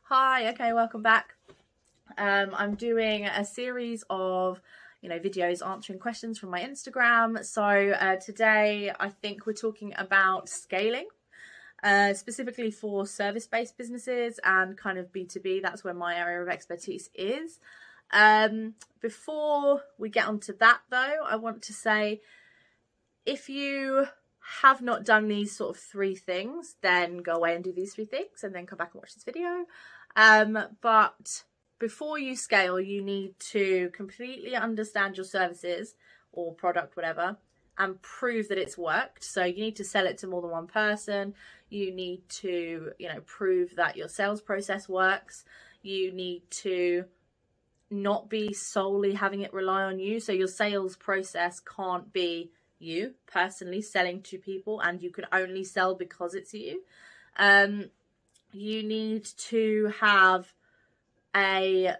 Hi, okay, welcome back. I'm doing a series of, videos answering questions from my Instagram. So today I think we're talking about scaling, specifically for service-based businesses and kind of B2B. That's where my area of expertise is. Before we get onto that though, I want to say, if you have not done these sort of 3 things, then go away and do these 3 things and then come back and watch this video. But before you scale, you need to completely understand your services or product, whatever, and prove that it's worked. So you need to sell it to more than one person. You need to, prove that your sales process works. You need to not be solely having it rely on you. So your sales process can't be you personally selling to people, and you can only sell because it's you. You need to have an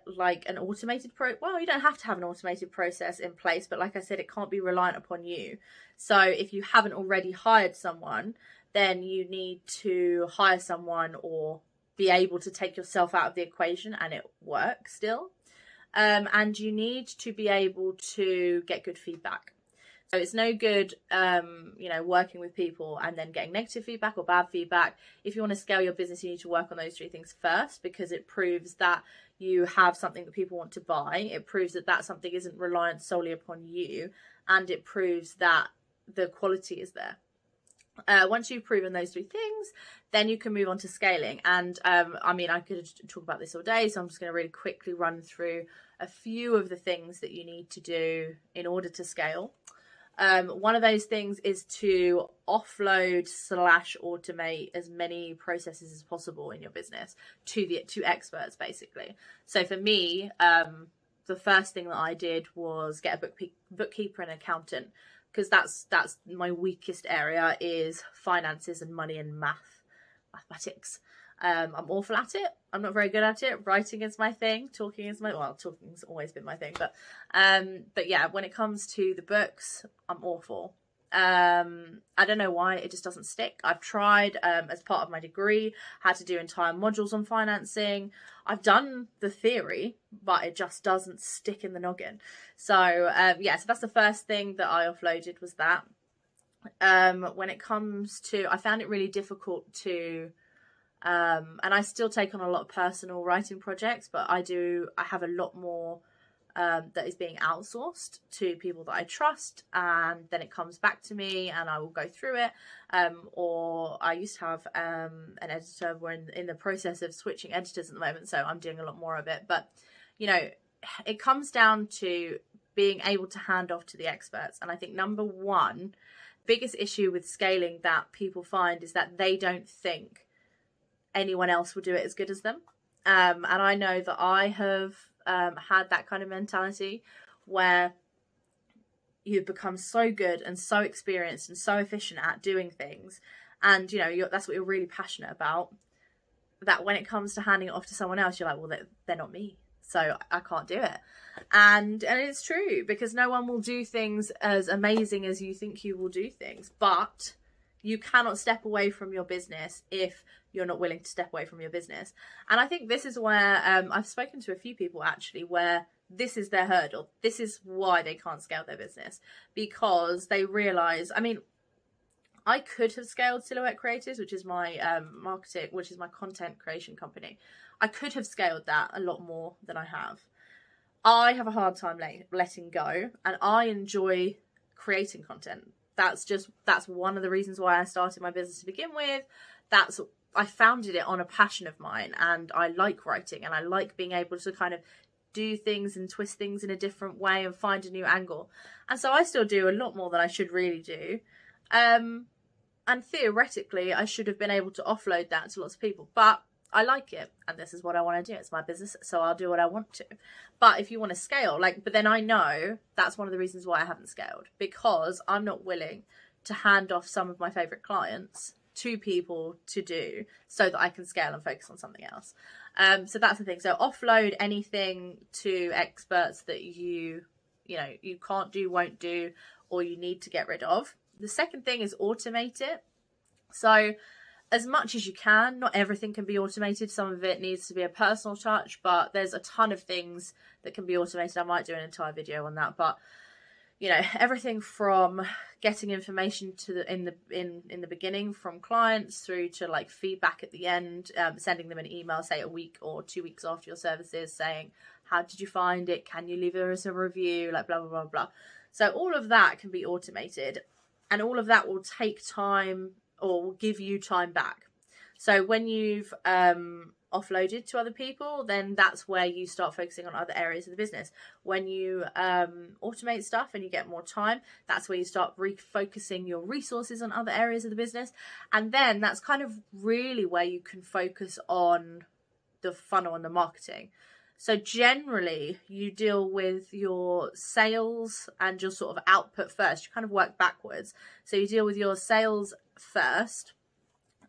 automated well, you don't have to have an automated process in place, but like I said, it can't be reliant upon you. So if you haven't already hired someone, then you need to hire someone or be able to take yourself out of the equation and it works still. And you need to be able to get good feedback. So it's no good, working with people and then getting negative feedback or bad feedback. If you want to scale your business, you need to work on those 3 things first, because it proves that you have something that people want to buy. It proves that that something isn't reliant solely upon you, and it proves that the quality is there. Once you've proven those 3 things, then you can move on to scaling. And I could talk about this all day, so I'm just going to really quickly run through a few of the things that you need to do in order to scale. One of those things is to offload/automate as many processes as possible in your business to experts, basically. So for me, the first thing that I did was get a bookkeeper and accountant, because that's my weakest area, is finances and money and mathematics. I'm awful at it. I'm not very good at it. Writing is my thing. Talking's always been my thing. But yeah, when it comes to the books, I'm awful. I don't know why, it just doesn't stick. I've tried, as part of my degree, had to do entire modules on financing. I've done the theory, but it just doesn't stick in the noggin. So so that's the first thing that I offloaded, was that. When it comes to, I found it really difficult to, and I still take on a lot of personal writing projects, but I have a lot more that is being outsourced to people that I trust, and then it comes back to me and I will go through it. Or I used to have an editor. We're in the process of switching editors at the moment, so I'm doing a lot more of it. But it comes down to being able to hand off to the experts. And I think number 1 biggest issue with scaling that people find is that they don't think anyone else will do it as good as them. And I know that I have had that kind of mentality, where you've become so good and so experienced and so efficient at doing things, and that's what you're really passionate about, that when it comes to handing it off to someone else, you're like, well, they're not me, so I can't do it. And it's true, because no one will do things as amazing as you think you will do things, but you cannot step away from your business if you're not willing to step away from your business. And I think this is where I've spoken to a few people actually, where this is their hurdle. This is why they can't scale their business, because they realize, I could have scaled Silhouette Creatives, which is my my content creation company. I could have scaled that a lot more than I have. I have a hard time letting go, and I enjoy creating content. That's one of the reasons why I started my business to begin with. I founded it on a passion of mine, and I like writing, and I like being able to kind of do things and twist things in a different way and find a new angle. And so I still do a lot more than I should really do. And theoretically, I should have been able to offload that to lots of people, but I like it, and this is what I want to do. It's my business, so I'll do what I want to. But if you want to scale, but then I know that's one of the reasons why I haven't scaled, because I'm not willing to hand off some of my favorite clients to people to do, so that I can scale and focus on something else. So that's the thing. So offload anything to experts that you can't do, won't do, or you need to get rid of. The second thing is automate it. So as much as you can. Not everything can be automated. Some of it needs to be a personal touch, but there's a ton of things that can be automated. I might do an entire video on that, but you know, everything from getting information to in the beginning from clients through to like feedback at the end, sending them an email, say a week or 2 weeks after your services, saying, how did you find it? Can you leave us a review? Like blah, blah, blah, blah. So all of that can be automated, and all of that will take time or will give you time back. So when you've offloaded to other people, then that's where you start focusing on other areas of the business. When you automate stuff and you get more time, that's where you start refocusing your resources on other areas of the business. And then that's kind of really where you can focus on the funnel and the marketing. So generally you deal with your sales and your sort of output first. You kind of work backwards. So you deal with your sales first,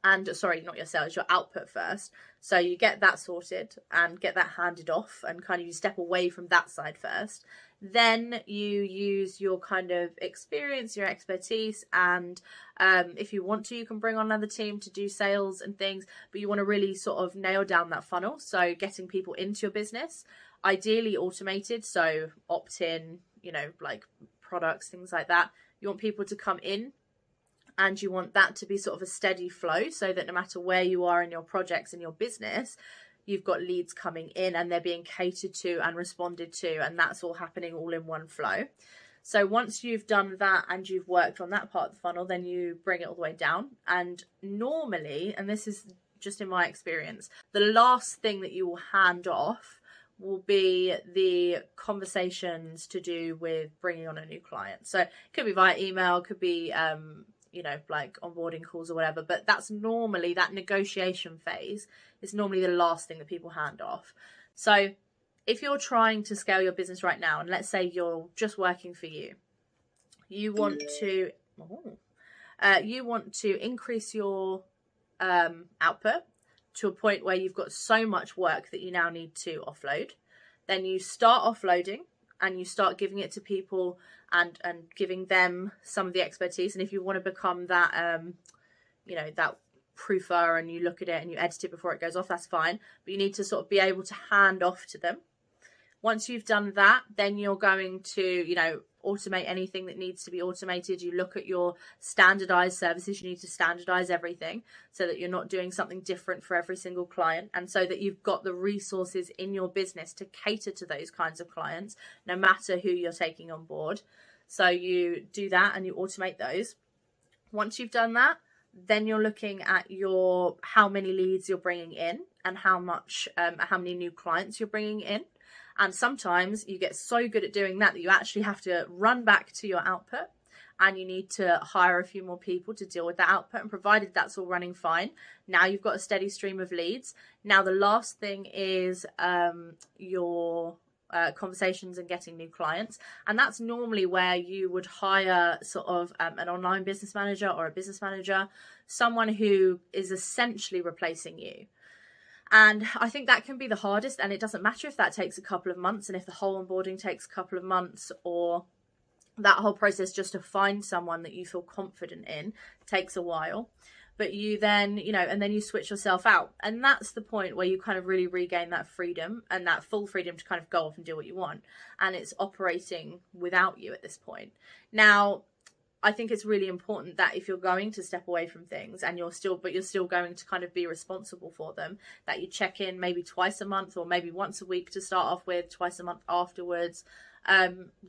and sorry, not your sales, your output first. So you get that sorted and get that handed off, and kind of you step away from that side first. Then you use your kind of experience, your expertise, and if you want to, you can bring on another team to do sales and things, but you want to really sort of nail down that funnel. So getting people into your business, ideally automated, so opt-in, you know, like products, things like that. You want people to come in, and you want that to be sort of a steady flow, so that no matter where you are in your projects in your business, you've got leads coming in and they're being catered to and responded to, and that's all happening all in one flow. So once you've done that and you've worked on that part of the funnel, then you bring it all the way down. And normally, and this is just in my experience, the last thing that you will hand off will be the conversations to do with bringing on a new client. So it could be via email, could be you know, like onboarding calls or whatever, but that's normally, that negotiation phase is normally the last thing that people hand off. So if you're trying to scale your business right now, and let's say you're just working for you, you want to increase your output to a point where you've got so much work that you now need to offload, then you start offloading and you start giving it to people and giving them some of the expertise. And if you want to become that, you know, that proofer, and you look at it and you edit it before it goes off, that's fine. But you need to sort of be able to hand off to them. Once you've done that, then you're going to, you know, automate anything that needs to be automated. You look at your standardized services. You need to standardize everything so that you're not doing something different for every single client, and so that you've got the resources in your business to cater to those kinds of clients, no matter who you're taking on board. So you do that and you automate those. Once you've done that, then you're looking at your how many leads you're bringing in and how many new clients you're bringing in. And sometimes you get so good at doing that you actually have to run back to your output, and you need to hire a few more people to deal with that output. And provided that's all running fine, now you've got a steady stream of leads. Now the last thing is your conversations and getting new clients. And that's normally where you would hire sort of an online business manager or a business manager, someone who is essentially replacing you. And I think that can be the hardest, and it doesn't matter if that takes a couple of months, and if the whole onboarding takes a couple of months, or that whole process just to find someone that you feel confident in takes a while. But you then, you know, and then you switch yourself out. And that's the point where you kind of really regain that freedom, and that full freedom to kind of go off and do what you want. And it's operating without you at this point. Now, I think it's really important that if you're going to step away from things and you're still going to kind of be responsible for them, that you check in maybe twice a month, or maybe once a week to start off with, twice a month afterwards,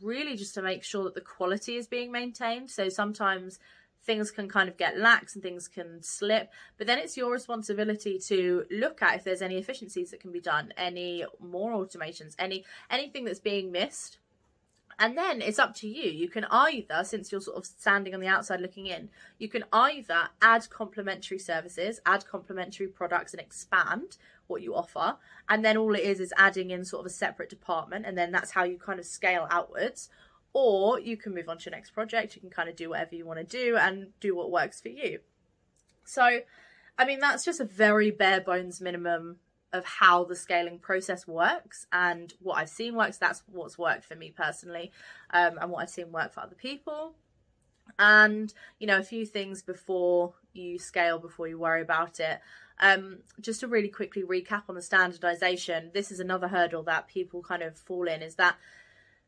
really just to make sure that the quality is being maintained. So sometimes things can kind of get lax and things can slip, but then it's your responsibility to look at if there's any efficiencies that can be done, any more automations, anything that's being missed. And then it's up to you. You can either, since you're sort of standing on the outside looking in, you can either add complementary services, add complementary products, and expand what you offer. And then all it is adding in sort of a separate department. And then that's how you kind of scale outwards. Or you can move on to your next project. You can kind of do whatever you want to do and do what works for you. So, I mean, that's just a very bare bones minimum of how the scaling process works, and what I've seen works. That's what's worked for me personally, and what I've seen work for other people. And, you know, a few things before you scale before you worry about it. Just to really quickly recap on the standardization, this is another hurdle that people kind of fall in, is that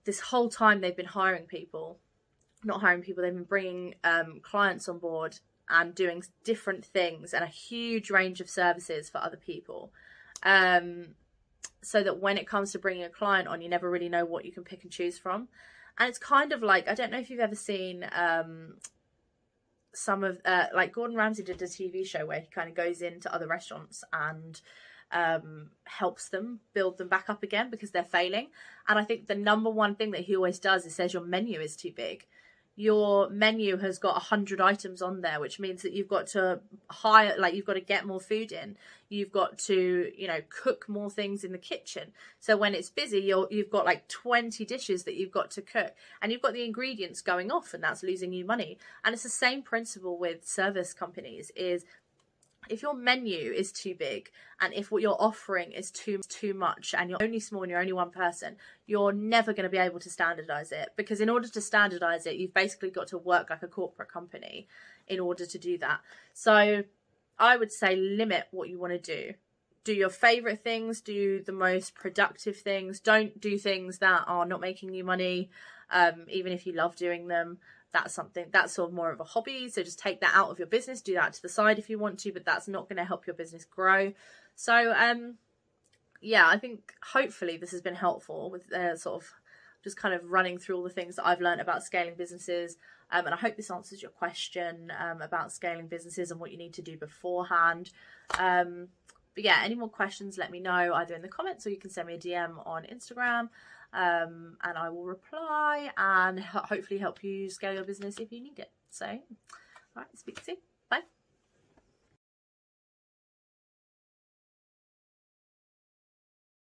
this whole time they've been they've been bringing clients on board and doing different things and a huge range of services for other people. So that when it comes to bringing a client on, you never really know what you can pick and choose from. And it's kind of like, I don't know if you've ever seen some of, like Gordon Ramsay did a TV show where he kind of goes into other restaurants and helps them build them back up again because they're failing. And I think the number one thing that he always does is says your menu is too big. Your menu has got 100 items on there, which means that you've got to you've got to get more food in. You've got to, cook more things in the kitchen. So when it's busy, you've got like 20 dishes that you've got to cook, and you've got the ingredients going off, and that's losing you money. And it's the same principle with service companies, is if your menu is too big and if what you're offering is too much and you're only small and you're only one person, you're never going to be able to standardize it, because in order to standardize it, you've basically got to work like a corporate company in order to do that. So I would say limit what you want to do. Do your favorite things, do the most productive things. Don't do things that are not making you money, even if you love doing them. That's something that's sort of more of a hobby. So just take that out of your business, do that to the side if you want to, but that's not going to help your business grow. So, yeah, I think hopefully this has been helpful with sort of just kind of running through all the things that I've learned about scaling businesses. And I hope this answers your question about scaling businesses and what you need to do beforehand. But yeah, any more questions, let me know either in the comments or you can send me a DM on Instagram. And I will reply and hopefully help you scale your business if you need it. So, all right, speak soon.